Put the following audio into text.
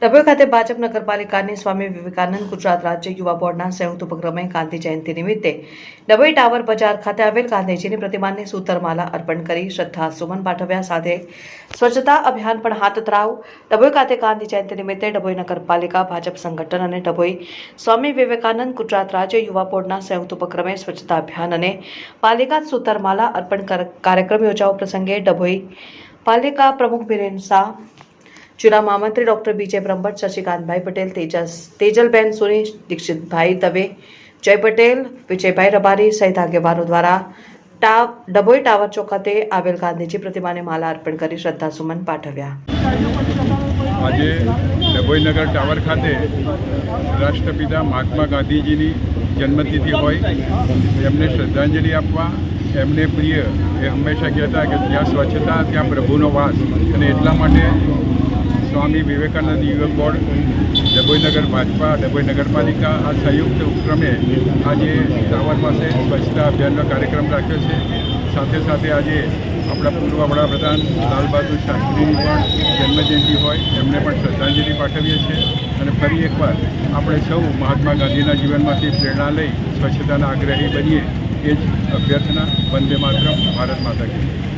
ડભોઈ ખાતે ભાજપ નગરપાલિકાની સ્વામી વિવેકાનંદ ગુજરાત રાજ્ય યુવા બોર્ડના સંયુક્ત ઉપક્રમે ગાંધી જયંતિ નિમિત્તે ડભોઈ ટાવર બજાર ખાતે આવેલ ગાંધીજીની પ્રતિમાને સૂતરમાલા અર્પણ કરી શ્રદ્ધાસુમન પાઠવ્યા સાથે સ્વચ્છતા અભિયાન પણ હાથ ધરાવ. ડભોઈ ખાતે ગાંધી જયંતિ નિમિત્તે ડભોઈ નગરપાલિકા ભાજપ સંગઠન અને ડભોઈ સ્વામી વિવેકાનંદ ગુજરાત રાજ્ય યુવા બોર્ડના સંયુક્ત ઉપક્રમે સ્વચ્છતા અભિયાન અને પાલિકા સૂતરમાલા અર્પણ કાર્યક્રમ યોજાવા પ્રસંગે ડભોઈ પાલિકા પ્રમુખ બિરેન શાહ, જિલ્લા મહામંત્રી ડોક્ટર બીજે બ્રહ્મભટ્ટ, શશિકાંતભાઈ પટેલ, તેજલબેન સોની, દીક્ષિતભાઈ દવે, જય પટેલ, વિજયભાઈ રબારી સહિત આગેવાનો દ્વારા ડભોઈ ટાવર ચોક ખાતે આવેલ ગાંધીજી પ્રતિમાને માલા અર્પણ કરી શ્રદ્ધાસુમન પાઠવ્યા. આજે ડભોઈ નગર ટાવર ખાતે રાષ્ટ્રપિતા મહાત્મા ગાંધીજીની જન્મતિથિ હોય એમને શ્રદ્ધાંજલિ આપવા એમને પ્રિય એ હંમેશા કહેતા કે જ્યાં સ્વચ્છતા ત્યાં પ્રભુનો વાસ, અને એટલા માટે સ્વામી વિવેકાનંદ યુવક બોર્ડ, ડભોઈ નગર ભાજપા, ડભોઈ નગરપાલિકા આ સંયુક્ત ઉપક્રમે આજે ટાવર પાસે સ્વચ્છતા અભિયાનનો કાર્યક્રમ રાખ્યો છે. સાથે સાથે આજે આપણા પૂર્વ વડાપ્રધાન લાલ બહાદુર શાસ્ત્રીની પણ જન્મજયંતિ હોય એમને પણ શ્રદ્ધાંજલિ પાઠવીએ છીએ. અને ફરી એકવાર આપણે સૌ મહાત્મા ગાંધીના જીવનમાંથી પ્રેરણા લઈ સ્વચ્છતાના આગ્રહી બનીએ એ જ અભ્યર્થના. વંદે માતરમ. ભારત માતા કી જય.